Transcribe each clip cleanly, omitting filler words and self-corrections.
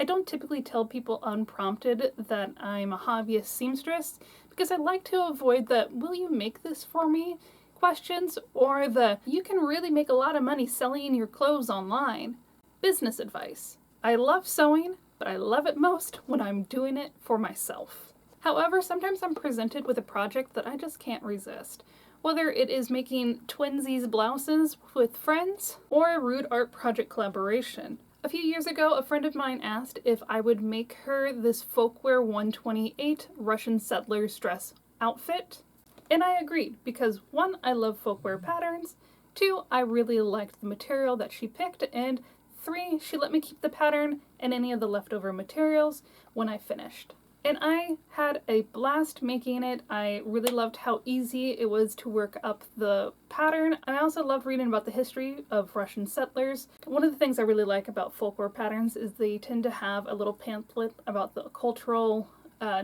I don't typically tell people unprompted that I'm a hobbyist seamstress because I like to avoid the "will you make this for me?" questions or the "you can really make a lot of money selling your clothes online" business advice. I love sewing, but I love it most when I'm doing it for myself. However, sometimes I'm presented with a project that I just can't resist. Whether it is making twinsies blouses with friends or a rude art project collaboration. A few years ago, a friend of mine asked if I would make her this Folkwear 128 Russian settlers dress outfit. And I agreed because 1, I love folkwear patterns, 2, I really liked the material that she picked, and 3, she let me keep the pattern and any of the leftover materials when I finished. And I had a blast making it. I really loved how easy it was to work up the pattern. And I also loved reading about the history of Russian settlers. One of the things I really like about folklore patterns is they tend to have a little pamphlet about the cultural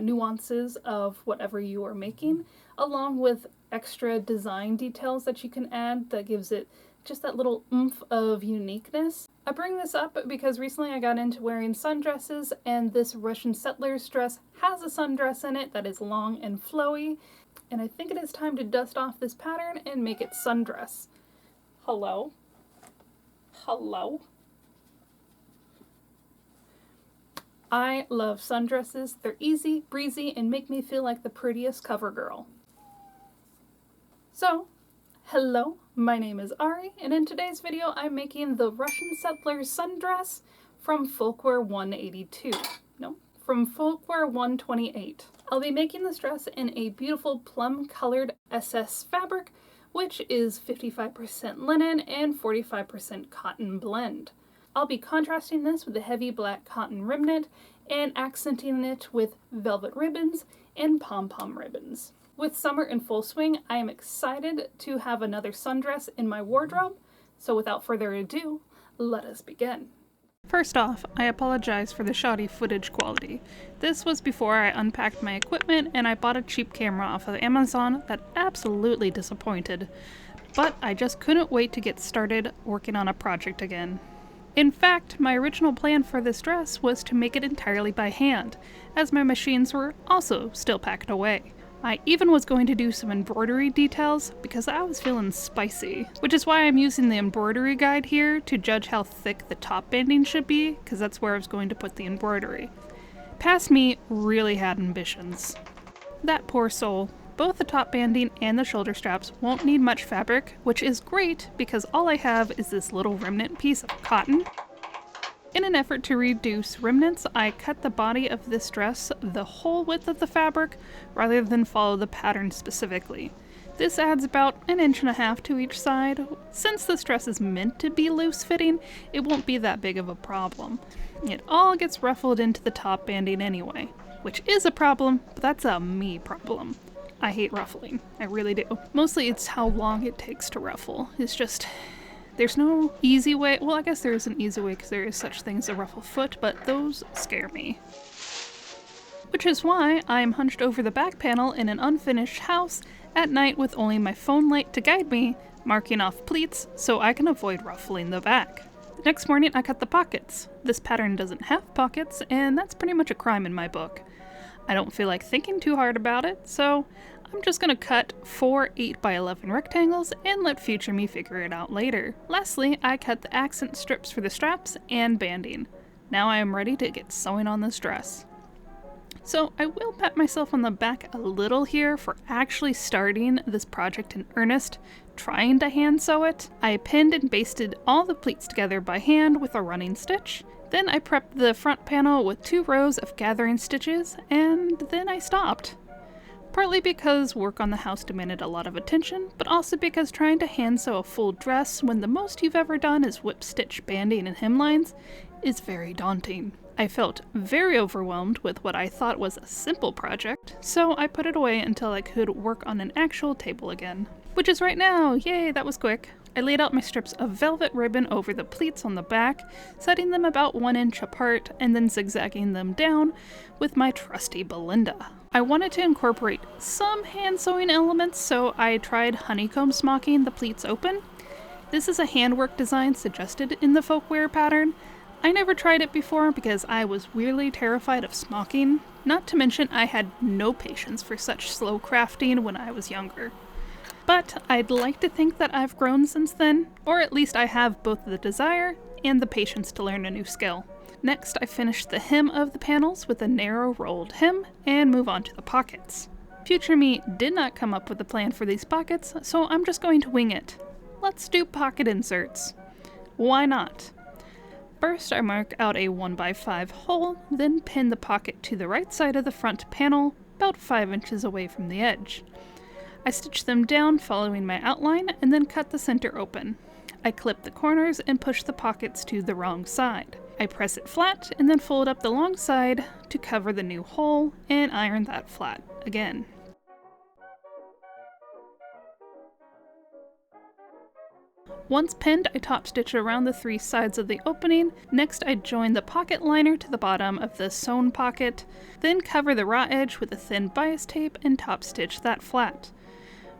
nuances of whatever you are making, along with extra design details that you can add that gives it just that little oomph of uniqueness. I bring this up because recently I got into wearing sundresses, and this Russian settler's dress has a sundress in it that is long and flowy, and I think it is time to dust off this pattern and make it sundress. Hello? Hello? I love sundresses. They're easy, breezy, and make me feel like the prettiest cover girl. So, hello, my name is Ari, and in today's video I'm making the Russian Settler's sundress from Folkwear 182. No, from Folkwear 128. I'll be making this dress in a beautiful plum colored SS fabric, which is 55% linen and 45% cotton blend. I'll be contrasting this with a heavy black cotton remnant and accenting it with velvet ribbons and pom-pom ribbons. With summer in full swing, I am excited to have another sundress in my wardrobe, so without further ado, let us begin. First off, I apologize for the shoddy footage quality. This was before I unpacked my equipment and I bought a cheap camera off of Amazon that absolutely disappointed, but I just couldn't wait to get started working on a project again. In fact, my original plan for this dress was to make it entirely by hand, as my machines were also still packed away. I even was going to do some embroidery details because I was feeling spicy, which is why I'm using the embroidery guide here to judge how thick the top banding should be, because that's where I was going to put the embroidery. Past me really had ambitions. That poor soul. Both the top banding and the shoulder straps won't need much fabric, which is great because all I have is this little remnant piece of cotton. In an effort to reduce remnants, I cut the body of this dress the whole width of the fabric rather than follow the pattern specifically. This adds about 1.5 inches to each side. Since this dress is meant to be loose fitting, it won't be that big of a problem. It all gets ruffled into the top banding anyway, which is a problem, but that's a me problem. I hate ruffling, I really do. Mostly it's how long it takes to ruffle. It's just, there's no easy way. Well, I guess there is an easy way because there is such thing as a ruffle foot, but those scare me. Which is why I'm hunched over the back panel in an unfinished house at night with only my phone light to guide me, marking off pleats so I can avoid ruffling the back. The next morning I cut the pockets. This pattern doesn't have pockets, and that's pretty much a crime in my book. I don't feel like thinking too hard about it, so I'm just gonna cut 4 8x11 rectangles and let future me figure it out later. Lastly, I cut the accent strips for the straps and banding. Now I am ready to get sewing on this dress. So I will pat myself on the back a little here for actually starting this project in earnest, trying to hand sew it. I pinned and basted all the pleats together by hand with a running stitch. Then I prepped the front panel with 2 rows of gathering stitches, and then I stopped. Partly because work on the house demanded a lot of attention, but also because trying to hand sew a full dress when the most you've ever done is whip stitch banding and hemlines is very daunting. I felt very overwhelmed with what I thought was a simple project, so I put it away until I could work on an actual table again. Which is right now! Yay, that was quick! I laid out my strips of velvet ribbon over the pleats on the back, setting them about 1 inch apart and then zigzagging them down with my trusty Belinda. I wanted to incorporate some hand sewing elements, so I tried honeycomb smocking the pleats open. This is a handwork design suggested in the Folkwear pattern. I never tried it before because I was weirdly terrified of smocking, not to mention I had no patience for such slow crafting when I was younger. But I'd like to think that I've grown since then, or at least I have both the desire and the patience to learn a new skill. Next, I finished the hem of the panels with a narrow rolled hem and move on to the pockets. Future me did not come up with a plan for these pockets, so I'm just going to wing it. Let's do pocket inserts. Why not? First, I mark out a 1x5 hole, then pin the pocket to the right side of the front panel, about 5 inches away from the edge. I stitch them down following my outline and then cut the center open. I clip the corners and push the pockets to the wrong side. I press it flat and then fold up the long side to cover the new hole and iron that flat again. Once pinned, I top stitch around the 3 sides of the opening. Next, I join the pocket liner to the bottom of the sewn pocket, then cover the raw edge with a thin bias tape and top stitch that flat.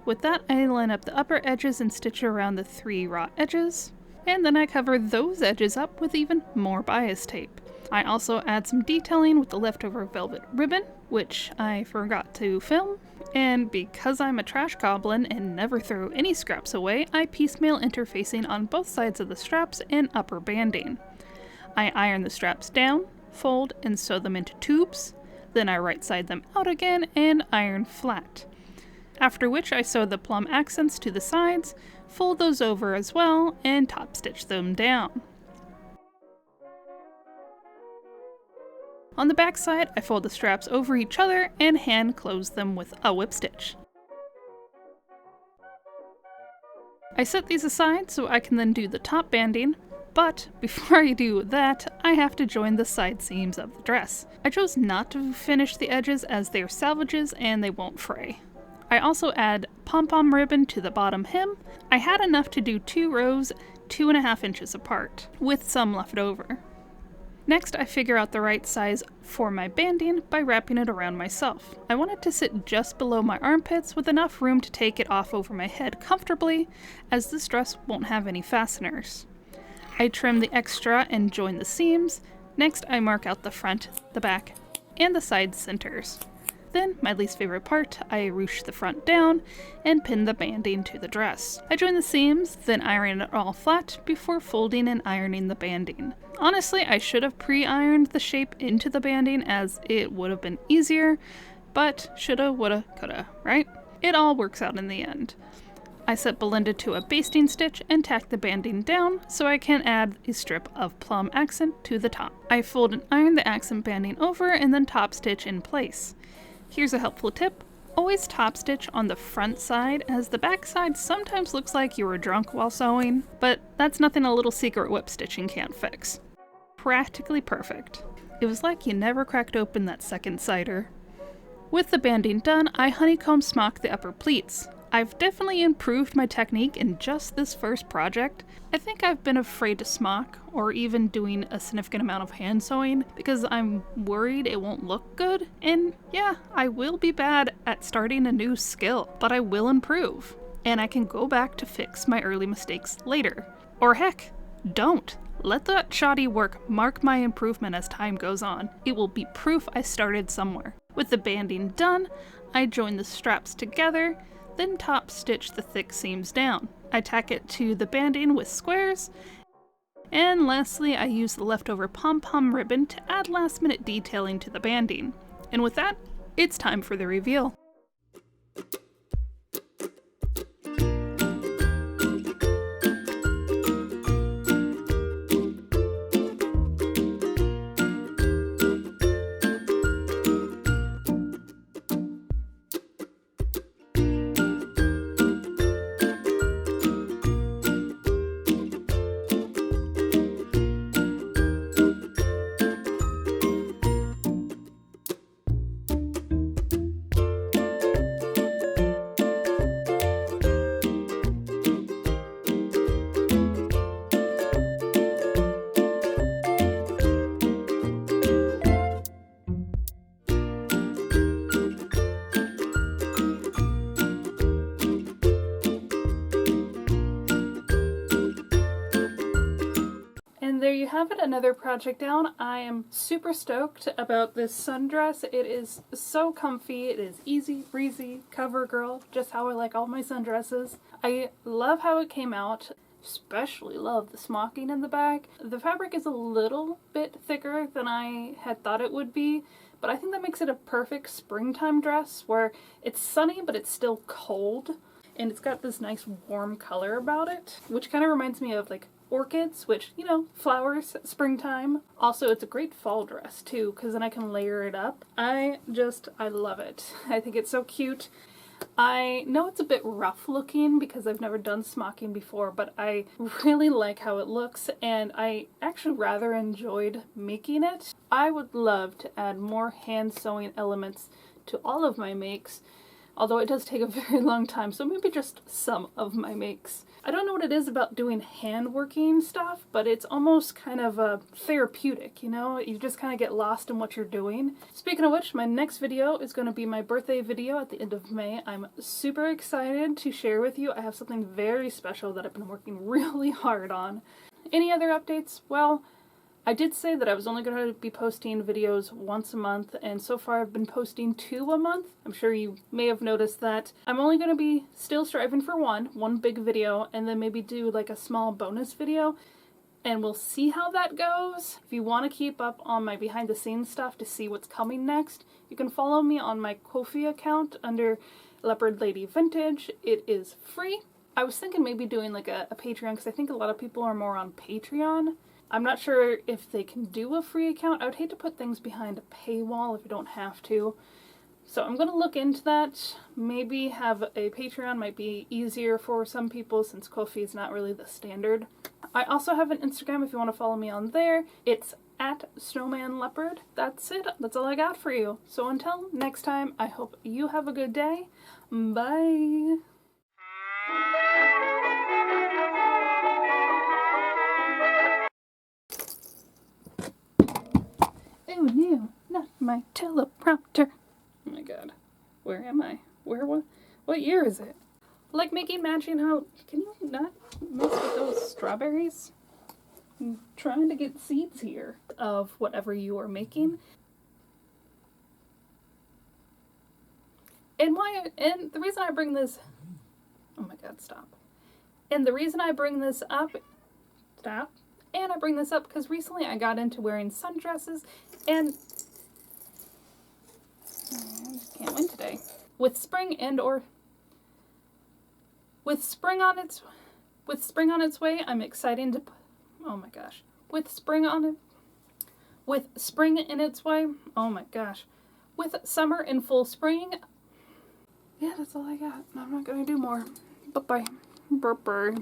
With that, I line up the upper edges and stitch around the 3 raw edges, and then I cover those edges up with even more bias tape. I also add some detailing with the leftover velvet ribbon, which I forgot to film, and because I'm a trash goblin and never throw any scraps away, I piecemeal interfacing on both sides of the straps and upper banding. I iron the straps down, fold, and sew them into tubes, then I right side them out again and iron flat. After which I sew the plum accents to the sides, fold those over as well, and top stitch them down. On the back side, I fold the straps over each other and hand close them with a whip stitch. I set these aside so I can then do the top banding, but before I do that, I have to join the side seams of the dress. I chose not to finish the edges as they are salvages and they won't fray. I also add pom-pom ribbon to the bottom hem. I had enough to do 2 rows 2.5 inches apart, with some left over. Next, I figure out the right size for my banding by wrapping it around myself. I want it to sit just below my armpits with enough room to take it off over my head comfortably, as this dress won't have any fasteners. I trim the extra and join the seams. Next, I mark out the front, the back, and the side centers. Then, my least favorite part, I ruche the front down and pin the banding to the dress. I join the seams, then iron it all flat before folding and ironing the banding. Honestly, I should have pre-ironed the shape into the banding as it would have been easier, but shoulda, woulda, coulda, right? It all works out in the end. I set Belinda to a basting stitch and tack the banding down so I can add a strip of plum accent to the top. I fold and iron the accent banding over and then top stitch in place. Here's a helpful tip. Always top stitch on the front side, as the back side sometimes looks like you were drunk while sewing, but that's nothing a little secret whip stitching can't fix. Practically perfect. It was like you never cracked open that second cider. With the banding done, I honeycomb smock the upper pleats. I've definitely improved my technique in just this first project. I think I've been afraid to smock, or even doing a significant amount of hand sewing, because I'm worried it won't look good, and yeah, I will be bad at starting a new skill, but I will improve, and I can go back to fix my early mistakes later. Or heck, don't. Let that shoddy work mark my improvement as time goes on. It will be proof I started somewhere. With the banding done, I join the straps together, then top stitch the thick seams down. I tack it to the banding with squares, and lastly I use the leftover pom-pom ribbon to add last minute detailing to the banding. And with that, it's time for the reveal. you have it, another project down. I am super stoked about this sundress. It is so comfy. It is easy, breezy, cover girl, just how I like all my sundresses. I love how it came out. Especially love the smocking in the back. The fabric is a little bit thicker than I had thought it would be, but I think that makes it a perfect springtime dress where it's sunny but it's still cold, and it's got this nice warm color about it, which kind of reminds me of like orchids, which, you know, flowers, springtime. Also, it's a great fall dress too, because then I can layer it up. I love it. I think it's so cute. I know it's a bit rough looking because I've never done smocking before, but I really like how it looks, and I actually rather enjoyed making it. I would love to add more hand sewing elements to all of my makes, although it does take a very long time, so maybe just some of my makes. I don't know what it is about doing hand working stuff, but it's almost kind of therapeutic, you know? You just kind of get lost in what you're doing. Speaking of which, my next video is going to be my birthday video at the end of May. I'm super excited to share with you. I have something very special that I've been working really hard on. Any other updates? Well, I did say that I was only going to be posting videos once a month, and so far I've been posting 2 a month. I'm sure you may have noticed that. I'm only going to be still striving for one big video, and then maybe do like a small bonus video, and we'll see how that goes. If you want to keep up on my behind the scenes stuff to see what's coming next, you can follow me on my Ko-fi account under Leopard Lady Vintage. It is free. I was thinking maybe doing like a Patreon, because I think a lot of people are more on Patreon. I'm not sure if they can do a free account. I would hate to put things behind a paywall if you don't have to. So I'm going to look into that. Maybe have a Patreon might be easier for some people since Ko-fi is not really the standard. I also have an Instagram if you want to follow me on there. It's at snowmanleopard. That's it. That's all I got for you. So until next time, I hope you have a good day. Bye! Oh no, not my teleprompter. Oh my god. Where am I? What year is it? Like making matching how... Can you not mess with those strawberries? I'm trying to get seeds here of whatever you are making. And the reason I bring this... Oh my god, stop. And the reason I bring this up... Stop. And I bring this up because recently I got into wearing sundresses, and I just can't win today. With spring on its way, I'm excited to, oh my gosh. With spring in its way, oh my gosh. With summer in full spring, yeah, that's all I got. I'm not gonna do more. Bye-bye. Bye-bye.